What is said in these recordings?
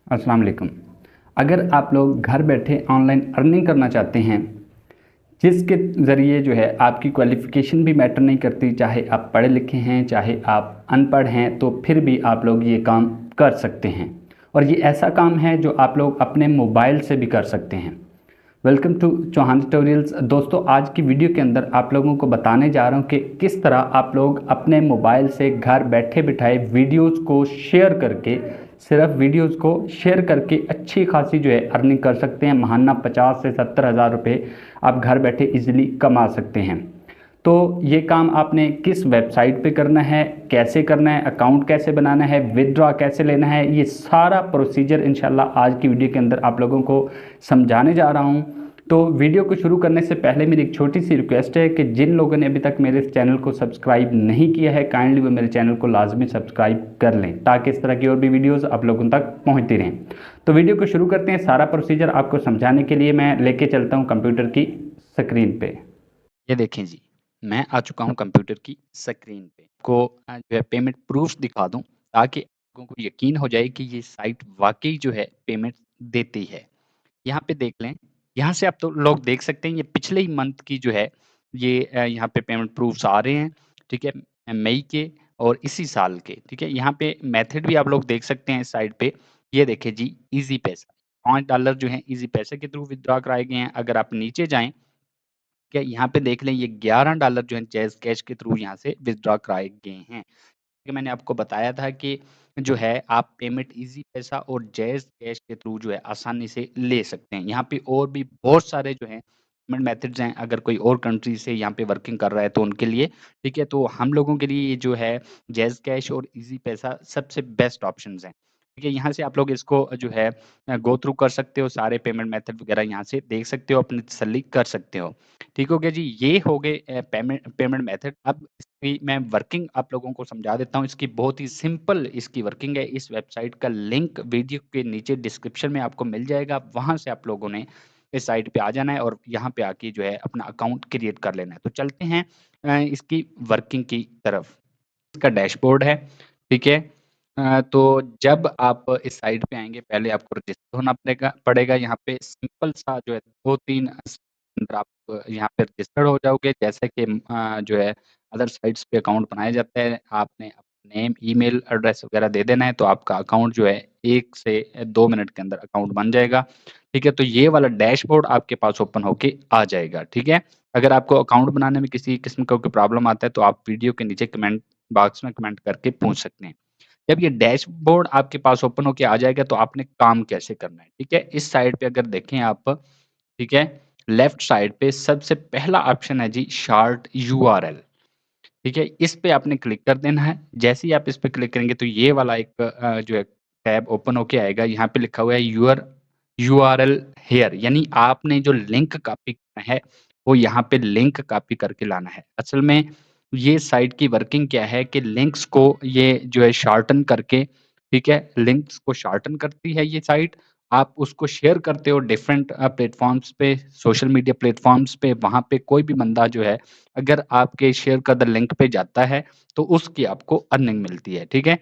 अस्सलाम वालेकुम। अगर आप लोग घर बैठे ऑनलाइन अर्निंग करना चाहते हैं, जिसके ज़रिए जो है आपकी क्वालिफ़िकेशन भी मैटर नहीं करती, चाहे आप पढ़े लिखे हैं, चाहे आप अनपढ़ हैं, तो फिर भी आप लोग ये काम कर सकते हैं। और ये ऐसा काम है जो आप लोग अपने मोबाइल से भी कर सकते हैं। Welcome to Chauhan tutorials. दोस्तों, आज की वीडियो के अंदर आप लोगों को बताने जा रहा हूँ कि किस तरह आप लोग अपने मोबाइल से घर बैठे बिठाए वीडियोस को शेयर करके, सिर्फ वीडियोस को शेयर करके अच्छी खासी जो है अर्निंग कर सकते हैं। महाना 50 से 70 हज़ार रुपये आप घर बैठे इजीली कमा सकते हैं। तो ये काम आपने किस वेबसाइट पे करना है, कैसे करना है, अकाउंट कैसे बनाना है, विदड्रॉ कैसे लेना है, ये सारा प्रोसीजर इंशाल्लाह आज की वीडियो के अंदर आप लोगों को समझाने जा रहा हूँ। तो वीडियो को शुरू करने से पहले मेरी एक छोटी सी रिक्वेस्ट है कि जिन लोगों ने अभी तक मेरे इस चैनल को सब्सक्राइब नहीं किया है, काइंडली वो मेरे चैनल को लाजमी सब्सक्राइब कर लें, ताकि इस तरह की और भी वीडियोस आप लोगों तक पहुंचती रहें। तो वीडियो को शुरू करते हैं। सारा प्रोसीजर आपको समझाने के लिए मैं लेके चलता हूँ कंप्यूटर की स्क्रीन पे। ये देखें जी, मैं आ चुका हूँ कंप्यूटर की स्क्रीन पे। को जो है पेमेंट प्रूफ़्स दिखा दूँ ताकि लोगों को यकीन हो जाए कि ये साइट वाक़ई जो है पेमेंट देती है। यहाँ पे देख लें, यहाँ से आप तो लोग देख सकते हैं ये पिछले ही मंथ की जो है ये यहाँ पे पेमेंट प्रूफ़्स आ रहे हैं, ठीक है? मई के और इसी साल के, ठीक है? यहाँ पे मेथड भी आप लोग देख सकते हैं इस साइट पे। ये देखिए जी, ईज़ी पैसा, $5 जो हैं ईज़ी पैसे के थ्रू विथड्रॉ कराए गए हैं। अगर आप नीचे जाएँ, क्या यहाँ पे देख लें ये $11 जो है जैज़ कैश के थ्रू यहाँ से विथड्रॉ कराए गए हैं। कि मैंने आपको बताया था कि जो है आप पेमेंट ईज़ी पैसा और जैज़ कैश के थ्रू जो है आसानी से ले सकते हैं। यहाँ पे और भी बहुत सारे जो हैं पेमेंट मेथड्स हैं, अगर कोई और कंट्री से यहाँ पे वर्किंग कर रहा है तो उनके लिए, ठीक है? तो हम लोगों के लिए ये जो है जैज़ कैश और ईज़ी पैसा सबसे बेस्ट ऑप्शंस हैं। ठीक है? यहाँ से आप लोग इसको जो है गो थ्रू कर सकते हो, सारे पेमेंट मेथड वगैरह यहाँ से देख सकते हो, अपनी तसल्ली कर सकते हो। ठीक हो गया जी, ये हो गए पेमेंट पेमेंट मेथड। अब इसकी मैं वर्किंग आप लोगों को समझा देता हूँ। इसकी बहुत ही सिंपल इसकी वर्किंग है। इस वेबसाइट का लिंक वीडियो के नीचे डिस्क्रिप्शन में आपको मिल जाएगा। वहाँ से आप लोगों ने इस साइट पे आ जाना है और यहाँ पे आके जो है अपना अकाउंट क्रिएट कर लेना है। तो चलते हैं इसकी वर्किंग की तरफ। इसका डैशबोर्ड है, ठीक है? तो जब आप इस साइट पे आएँगे, पहले आपको रजिस्टर होना पड़ेगा। यहाँ पे सिंपल सा जो है 2-3 अंदर आप यहाँ पे रजिस्टर्ड हो जाओगे। जैसे कि जो है अदर साइट्स पे अकाउंट बनाया जाता है, आपने नेम, ईमेल एड्रेस वगैरह दे देना है, तो आपका अकाउंट जो है 1 से 2 मिनट के अंदर अकाउंट बन जाएगा। ठीक है? तो ये वाला डैशबोर्ड आपके पास ओपन होके आ जाएगा, ठीक है? अगर आपको अकाउंट बनाने में किसी किस्म का कोई प्रॉब्लम आता है, तो आप वीडियो के नीचे कमेंट बॉक्स में कमेंट करके पूछ सकते हैं। जब ये डैशबोर्ड आपके पास ओपन होके आ जाएगा तो आपने काम कैसे करना है, ठीक है? इस साइड पे अगर देखें आप, ठीक है? लेफ्ट साइड पे सबसे पहला ऑप्शन है जी शार्ट यूआरएल, ठीक है? इस पे आपने क्लिक कर देना है। जैसे ही आप इस पे क्लिक करेंगे तो ये वाला एक जो है टैब ओपन होके आएगा। यहाँ पे लिखा हुआ है यूर यूआरएल हियर, यानी आपने जो लिंक कॉपी करना है, वो यहाँ पे लिंक कॉपी करके लाना है। असल में ये साइट की वर्किंग क्या है कि लिंक्स को ये जो है शॉर्टन करके, ठीक है? लिंक्स को शॉर्टन करती है ये साइट। आप उसको शेयर करते हो डिफरेंट प्लेटफ़ॉर्म्स पे, सोशल मीडिया प्लेटफ़ॉर्म्स पे, वहाँ पे कोई भी बंदा जो है अगर आपके शेयर करदा लिंक पे जाता है, तो उसकी आपको अर्निंग मिलती है, ठीक है?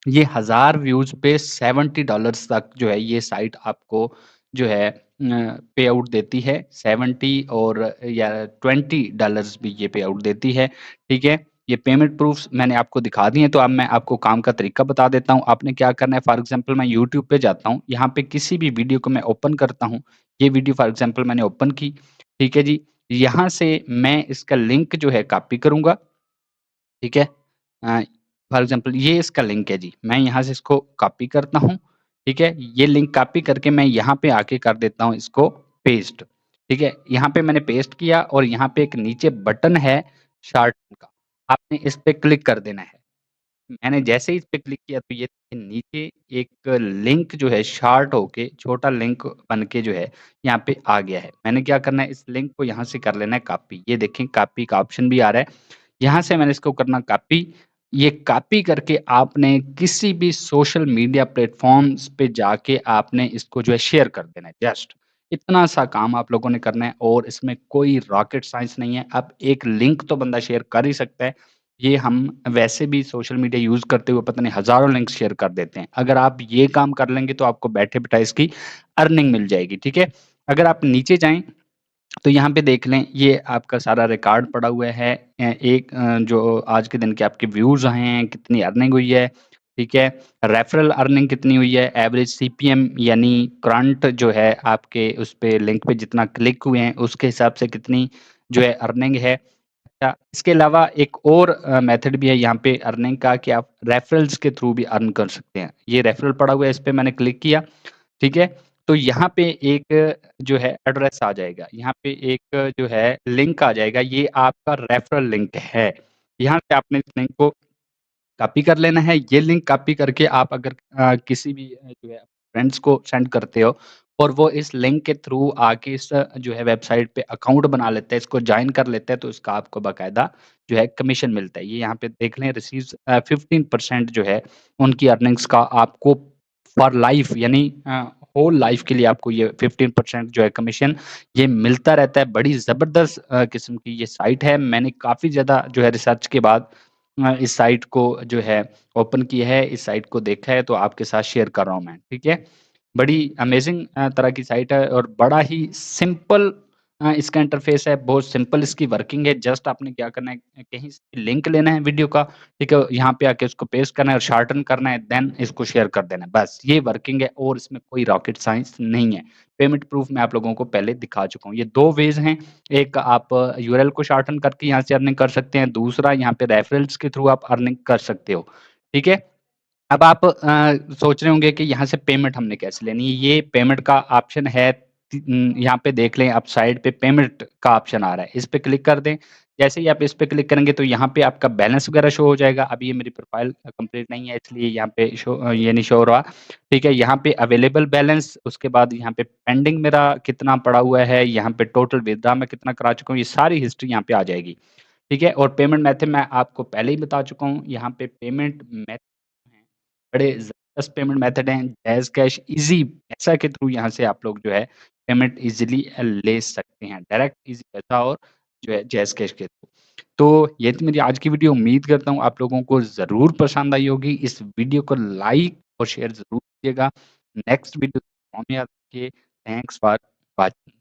ये 1000 व्यूज़ पे $70 तक जो है ये साइट आपको जो है पे आउट देती है। 70 और या $20 भी ये पे आउट देती है, ठीक है? ये पेमेंट प्रूफ्स मैंने आपको दिखा दिए हैं, तो अब मैं आपको काम का तरीका बता देता हूँ। आपने क्या करना है, फॉर एग्ज़ाम्पल मैं यूट्यूब पे जाता हूँ, यहाँ पे किसी भी वीडियो को मैं ओपन करता हूँ। ये वीडियो फॉर एग्ज़ाम्पल मैंने ओपन की, ठीक है जी? यहाँ से मैं इसका लिंक जो है कॉपी करूँगा, ठीक है? फॉर एग्ज़ाम्पल ये इसका लिंक है जी, मैं यहाँ से इसको कॉपी करता हूँ, ठीक है? ये लिंक कॉपी करके मैं यहाँ पे आके कर देता हूँ इसको पेस्ट, ठीक है? यहाँ पे मैंने पेस्ट किया और यहाँ पे एक नीचे बटन है शार्टन का, आपने इस पे क्लिक कर देना है। मैंने जैसे ही इस पे क्लिक किया तो ये नीचे एक लिंक जो है शॉर्ट होके छोटा लिंक बन के जो है यहाँ पे आ गया है। मैंने क्या करना है, इस लिंक को यहाँ से कर लेना है कॉपी। ये देखें कॉपी का ऑप्शन भी आ रहा है। यहाँ से मैंने इसको करना कॉपी। ये कॉपी करके आपने किसी भी सोशल मीडिया प्लेटफ़ॉर्म्स पे जाके आपने इसको जो है शेयर कर देना है जस्ट। इतना सा काम आप लोगों ने करना है और इसमें कोई रॉकेट साइंस नहीं है। अब एक लिंक तो बंदा शेयर कर ही सकता है। ये हम वैसे भी सोशल मीडिया यूज़ करते हुए पता नहीं हज़ारों लिंक्स शेयर कर देते हैं। अगर आप ये काम कर लेंगे तो आपको बैठे-बिठाए इसकी अर्निंग मिल जाएगी, ठीक है? अगर आप नीचे जाएँ तो यहाँ पे देख लें, ये आपका सारा रिकॉर्ड पड़ा हुआ है। जो आज के दिन के आपके व्यूज़ आए हैं, कितनी अर्निंग हुई है, ठीक है? रेफरल अर्निंग कितनी हुई है, एवरेज सीपीएम यानी करंट जो है आपके उस पे लिंक पे जितना क्लिक हुए हैं, उसके हिसाब से कितनी जो है अर्निंग है। अच्छा, इसके अलावा एक और मेथड भी है यहाँ पे अर्निंग का कि आप रेफरल्स के थ्रू भी अर्न कर सकते हैं। ये रेफरल पड़ा हुआ है, इस पे मैंने क्लिक किया, ठीक है? तो यहाँ पे एक जो है एड्रेस आ जाएगा, यहाँ पे एक जो है लिंक आ जाएगा, ये आपका रेफरल लिंक है। यहाँ से आपने इस लिंक को कॉपी कर लेना है। ये लिंक कॉपी करके आप अगर किसी भी जो है फ्रेंड्स को सेंड करते हो और वो इस लिंक के थ्रू आके इस जो है वेबसाइट पे अकाउंट बना लेते हैं, इसको जॉइन कर लेते हैं, तो इसका आपको बाकायदा जो है कमीशन मिलता है। ये यहाँ पे देख लें रिसीव्स 15% जो है उनकी अर्निंग्स का आपको फॉर लाइफ यानी होल लाइफ के लिए आपको ये 15% जो है कमीशन ये मिलता रहता है। बड़ी ज़बरदस्त किस्म की ये साइट है। मैंने काफ़ी ज़्यादा जो है रिसर्च के बाद इस साइट को जो है ओपन किया है, इस साइट को देखा है तो आपके साथ शेयर कर रहा हूँ मैं, ठीक है? बड़ी अमेज़िंग तरह की साइट है और बड़ा ही सिंपल इसका इंटरफ़ेस है, बहुत सिंपल इसकी वर्किंग है। जस्ट आपने क्या करना है कहीं से लिंक लेना है वीडियो का, ठीक है? यहाँ पे आके उसको पेस्ट करना है और शॉर्टन करना है, देन इसको शेयर कर देना है। बस ये वर्किंग है और इसमें कोई रॉकेट साइंस नहीं है। पेमेंट प्रूफ मैं आप लोगों को पहले दिखा चुका हूँ। ये 2 वेज़ हैं, एक आप यूआरएल को शॉर्टन करके यहाँ से अर्निंग कर सकते हैं, दूसरा यहाँ पे रेफरल्स के थ्रू आप अर्निंग कर सकते हो, ठीक है? अब आप सोच रहे होंगे कि यहाँ से पेमेंट हमने कैसे लेनी है? ये पेमेंट का ऑप्शन है यहाँ पे देख लें आप साइड पे पेमेंट का ऑप्शन आ रहा है, इस पे क्लिक कर दें। जैसे ही आप इस पे क्लिक करेंगे तो यहाँ पे आपका बैलेंस वगैरह शो हो जाएगा। अभी ये मेरी प्रोफ़ाइल कंप्लीट नहीं है इसलिए यहाँ पे ये नहीं शो हो रहा, ठीक है? यहाँ पे अवेलेबल बैलेंस उसके बाद यहाँ पे पेंडिंग मेरा कितना पड़ा हुआ है, यहाँ पे टोटल विथड्रॉ मैं कितना करा चुका हूँ, ये सारी हिस्ट्री यहाँ पे आ जाएगी, ठीक है? और पेमेंट मेथड मैं आपको पहले ही बता चुका हूँ, यहाँ पे पेमेंट मेथड हैं, बड़े ज़बरदस्त पेमेंट मेथड हैं, जैज़ कैश, ईज़ी पैसा के थ्रू यहाँ से आप लोग जो है पेमेंट ईज़िली ले सकते हैं, डायरेक्ट ईज़ी पैसा और जो है जैज़ कैश के थ्रू। तो ये थी मेरी आज की वीडियो, उम्मीद करता हूँ आप लोगों को ज़रूर पसंद आई होगी। इस वीडियो को लाइक और शेयर ज़रूर कीजिएगा। नेक्स्ट वीडियो में याद रखिए। Thanks for watching.